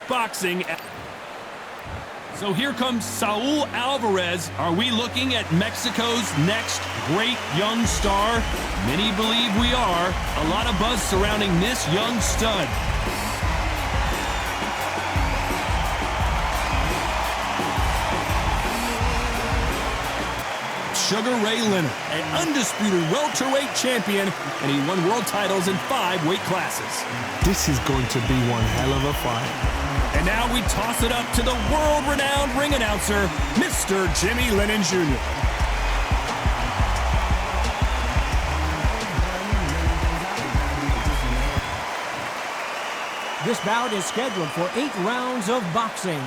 boxing. So here comes Saul Alvarez. Are we looking at Mexico's next great young star? Many believe we are. A lot of buzz surrounding this young stud. Sugar Ray Leonard, an undisputed welterweight champion, and he won world titles in 5 weight classes. This is going to be one hell of a fight. And now we toss it up to the world-renowned ring announcer, Mr. Jimmy Lennon Jr. This bout is scheduled for 8 rounds of boxing.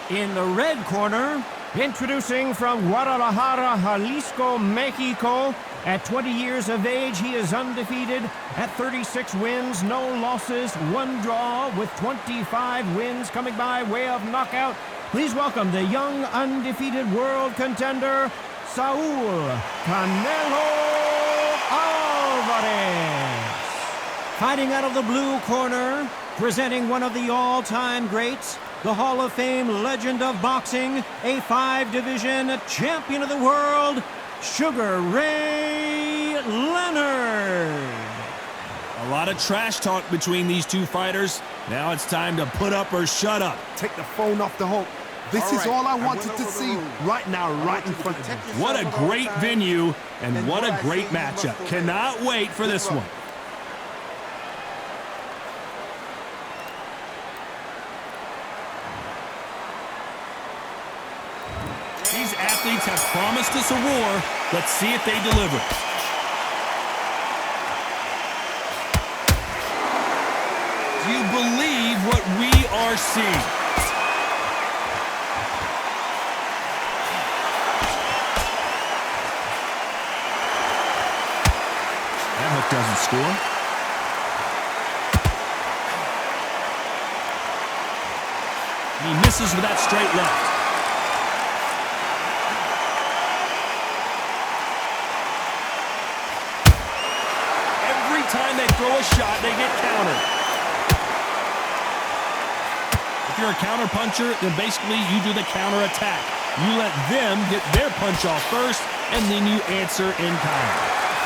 In the red corner, introducing from Guadalajara, Jalisco, Mexico. At 20 years of age, he is undefeated at 36 wins, no losses, 1 draw, with 25 wins coming by way of knockout. Please welcome the young, undefeated world contender, Saul Canelo Alvarez. Fighting out of the blue corner, presenting one of the all-time greats, the Hall of Fame legend of boxing, a 5-division champion of the world, Sugar Ray Leonard. A lot of trash talk between these two fighters. Now it's time to put up or shut up. Take the phone off the hook. This is all I wanted to see right now, right in front of me. What a great venue and what a great matchup. Cannot wait for this one. These athletes have promised us a war. Let's see if they deliver. Do you believe what we are seeing? That hook doesn't score. He misses with that straight left. Time they throw a shot, they get countered. If you're a counter puncher, then basically you do the counter attack. You let them get their punch off first, and then you answer in kind.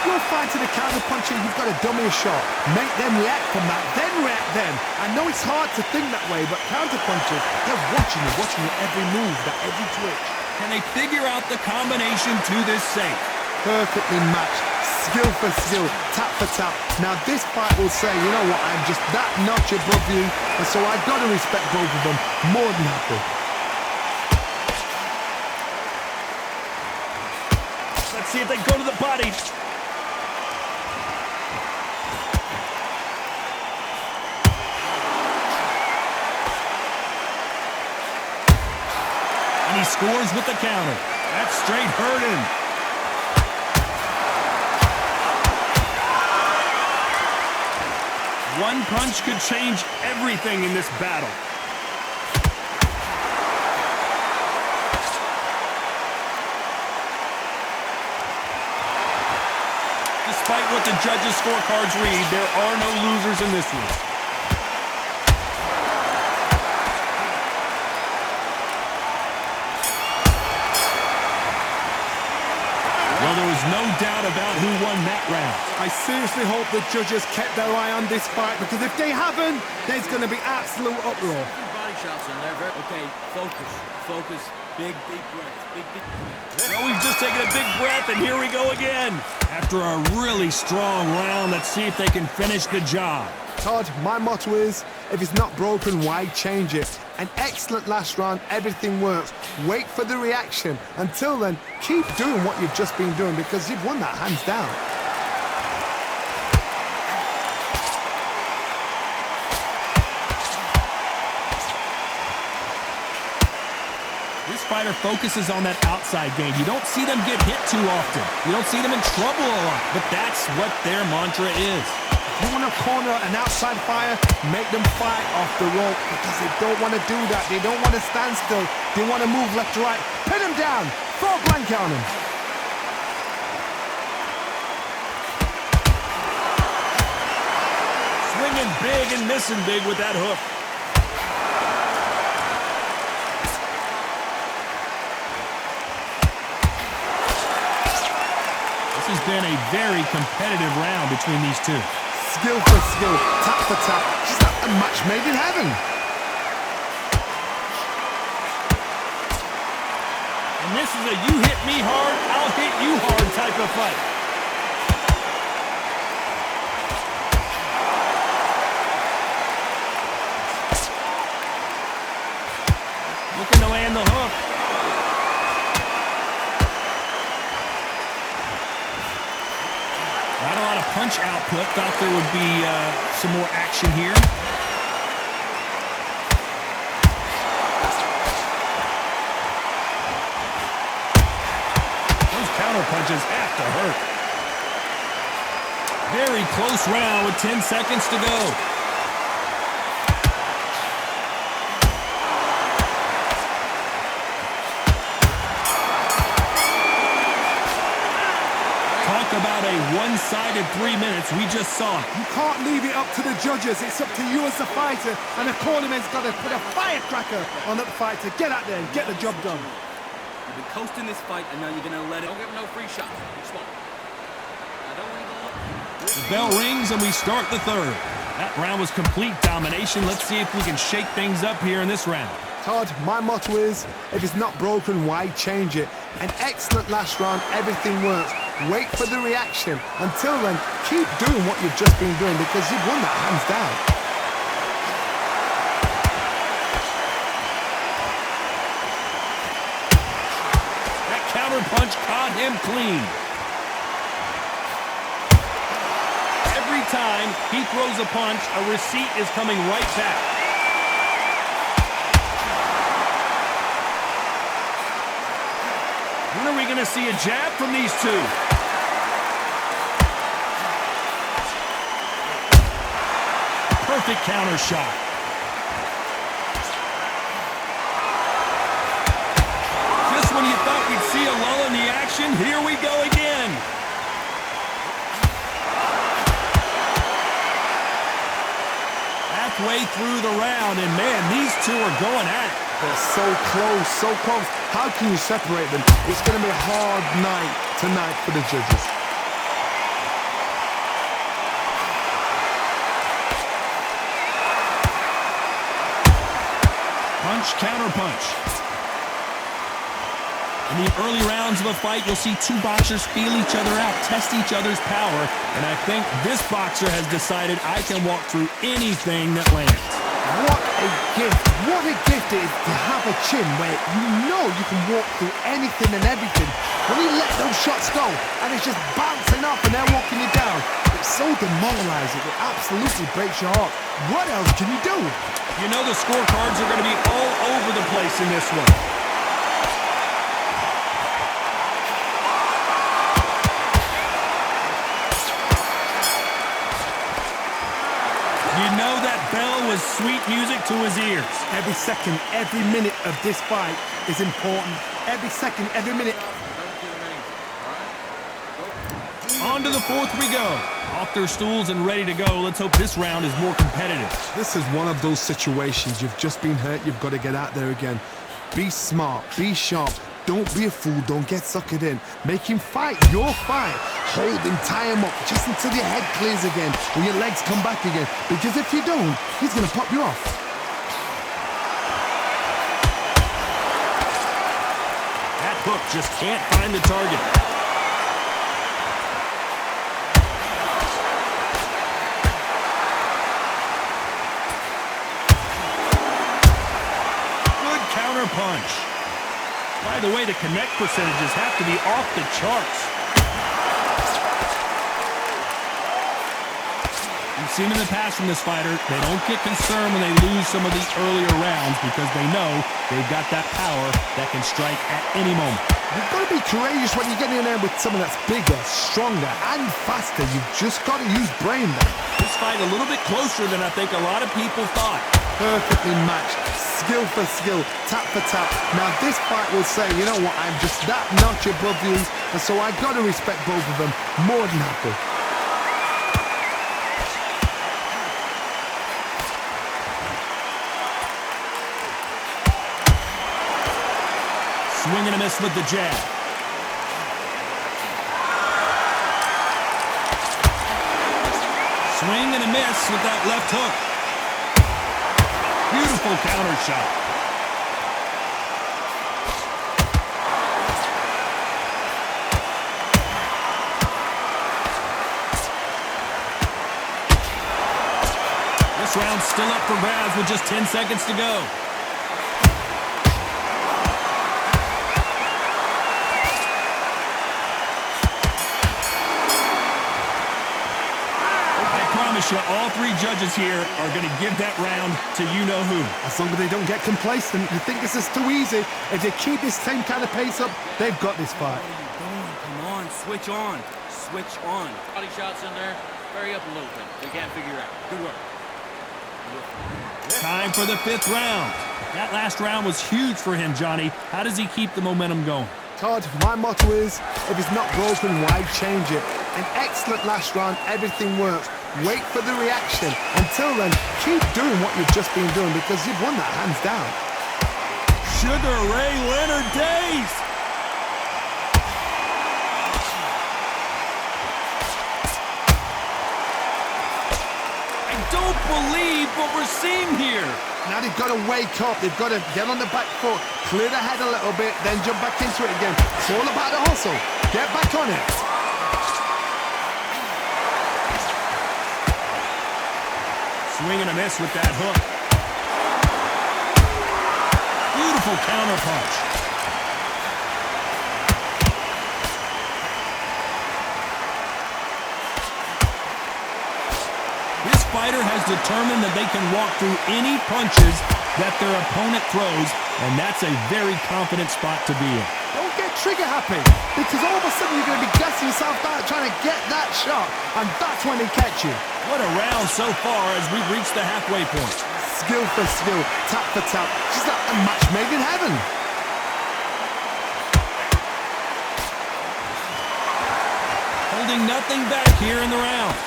You're fighting a counter puncher, you've got to dummy a shot. Make them react from that, then react then. I know it's hard to think that way, but counter punchers, they're watching your every move, that every twitch. Can they figure out the combination to this safe? Perfectly matched. Skill for skill, tap for tap. Now this fight will say, you know what, I'm just that notch above you, and so I've got to respect both of them more than happy. Let's see if they go to the body. And he scores with the counter. That's straight hurting. One punch could change everything in this battle. Despite what the judges' scorecards read, there are no losers in this one. Well, there was no doubt about who won that round. I seriously hope the judges kept their eye on this fight, because if they haven't, there's going to be absolute uproar. Body shots in there. Okay, focus. Big breath. Big breath. Well, we've just taken a big breath, and here we go again. After a really strong round, let's see if they can finish the job. Todd, my motto is, if it's not broken, why change it? An excellent last round, everything works. Wait for the reaction. Until then, keep doing what you've just been doing, because you've won that hands down. This fighter focuses on that outside game. You don't see them get hit too often. You don't see them in trouble a lot, but that's what their mantra is. You want to corner an outside fighter, make them fight off the rope, because they don't want to do that. They don't want to stand still. They want to move left to right. Pin them down. Throw a blanket on them. Swinging big and missing big with that hook. been a very competitive round between these two. Skill for skill, tap for tap. Just like a match made in heaven. And this is a you hit me hard, I'll hit you hard type of fight. Looking to land the hook. Not a lot of punch output. Thought there would be some more action here. Those counter punches have to hurt. Very close round with 10 seconds to go. About a one-sided 3 minutes we just saw. You can't leave it up to the judges. It's up to you as the fighter, and the cornerman's got to put a firecracker on that fighter. Get out there and get the job done. You've been coasting this fight, and now you're going to let it. Don't give him no free shots. The bell rings, and we start the third. That round was complete domination. Let's see if we can shake things up here in this round. Todd, my motto is, if it's not broken, why change it? An excellent last round, everything works. Wait for the reaction. Until then, keep doing what you've just been doing because you've won that hands down. That counter punch caught him clean. Every time he throws a punch, a receipt is coming right back. When are we going to see a jab from these two? Perfect counter shot. Just when you thought we'd see a lull in the action, here we go again. Halfway through the round, and man, these two are going at it. They're so close, so close. How can you separate them? It's going to be a hard night tonight for the judges. Punch, counter punch. In the early rounds of a fight, you'll see two boxers feel each other out, test each other's power, and I think this boxer has decided I can walk through anything that lands. What a gift. What a gift it is to have a chin where you know you can walk through anything and everything. When you let those shots go and it's just bouncing off and they're walking you down, it's so demoralizing. It absolutely breaks your heart. What else can you do? You know the scorecards are going to be all over the place in this one. You know that bell was sweet music to his ears. Every second, every minute of this fight is important. Every second, every minute. On to the fourth we go. Off their stools and ready to go. Let's hope this round is more competitive. This is one of those situations. You've just been hurt. You've got to get out there again. Be smart. Be sharp. Don't be a fool. Don't get suckered in. Make him fight your fight. Hold him, tie him up, just until your head clears again and your legs come back again. Because if you don't, he's going to pop you off. That hook just can't find the target. Good counter punch. By the way, the connect percentages have to be off the charts. You've seen in the past from this fighter, they don't get concerned when they lose some of these earlier rounds because they know they've got that power that can strike at any moment. You've got to be courageous when you get in there with someone that's bigger, stronger, and faster. You've just got to use brain there. This fight a little bit closer than I think a lot of people thought. Perfectly matched, skill for skill, tap for tap. Now this fight will say, you know what, I'm just that notch above you, and so I got to respect both of them more than happy. Swing and a miss with the jab. Swing and a miss with that left hook. Beautiful counter shot. This round's still up for grabs with just 10 seconds to go. All three judges here are going to give that round to you-know-who. As long as they don't get complacent, you think this is too easy. If they keep this same kind of pace up, they've got this fight. Come on, switch on. Switch on. Body shots in there. Hurry up a little bit. We can't figure it out. Good work. Time for the 5th round. That last round was huge for him, Johnny. How does he keep the momentum going? Todd, my motto is, if it's not broken, why change it? An excellent last round, everything works. Wait for the reaction. Until then, keep doing what you've just been doing because you've won that hands down. Sugar Ray Leonard days! I don't believe what we're seeing here. Now they've got to wake up. They've got to get on the back foot, clear the head a little bit, then jump back into it again. It's all about the hustle. Get back on it. Swing and a miss with that hook. Beautiful counter punch. This fighter has determined that they can walk through any punches that their opponent throws, and that's a very confident spot to be in. Don't get trigger happy, because all of a sudden you're going to be gassing yourself out trying to get that shot, and that's when they catch you. What a round so far as we've reached the halfway point. Skill for skill, tap for tap, just like a match made in heaven. Holding nothing back here in the round.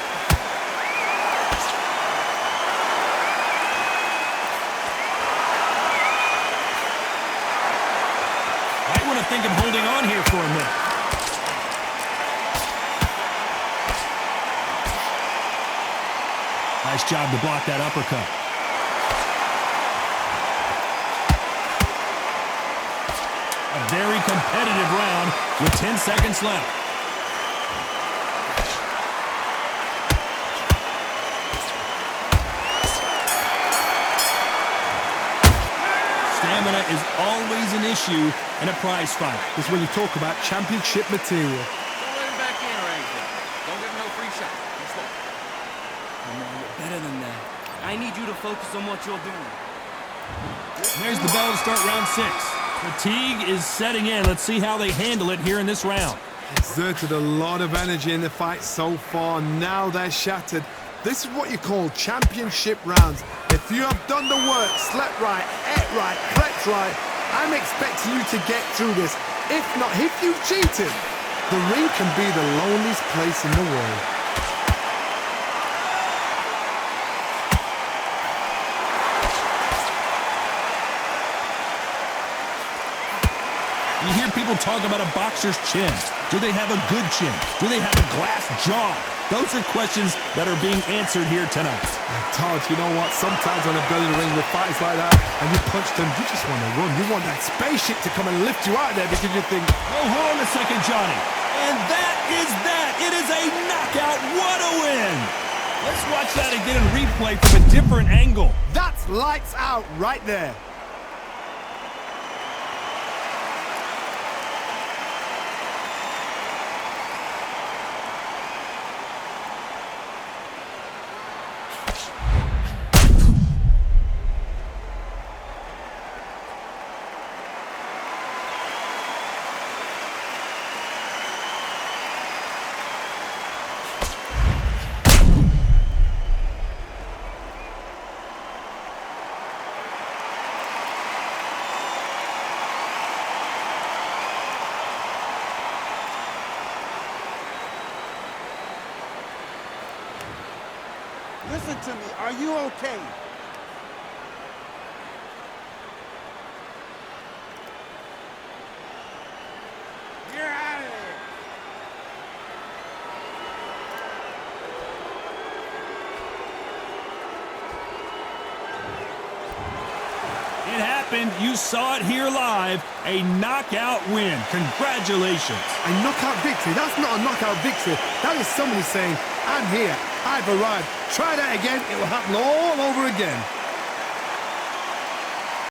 Might want to think of holding on here for a minute. Nice job to block that uppercut. A very competitive round with 10 seconds left. Stamina is always an issue in a prize fight. This is when you talk about championship material. Don't let him back in or anything. Don't give him no free shot. He's slow. Come on, you're better than that. I need you to focus on what you're doing. There's the bell to start round 6. Fatigue is setting in. Let's see how they handle it here in this round. Exerted a lot of energy in the fight so far. Now they're shattered. This is what you call championship rounds. If you have done the work, slept right, ate right, prepped right, I'm expecting you to get through this. If not, if you've cheated, the ring can be the loneliest place in the world. You hear people talk about a boxer's chin. Do they have a good chin? Do they have a glass jaw? Those are questions that are being answered here tonight. Todd, you know what? Sometimes when I've got in the ring with fights like that and you punch them, you just want to run. You want that spaceship to come and lift you out there because you think, Oh, hold on a second, Johnny. And that is that. It is a knockout. What a win. Let's watch that again in replay from a different angle. that's lights out right there. Listen to me. Are you okay? You're out of there. It happened. You saw it here live. A knockout win. Congratulations. A knockout victory? That's not a knockout victory. That is somebody saying, I'm here, I've arrived. Try that again, it will happen all over again.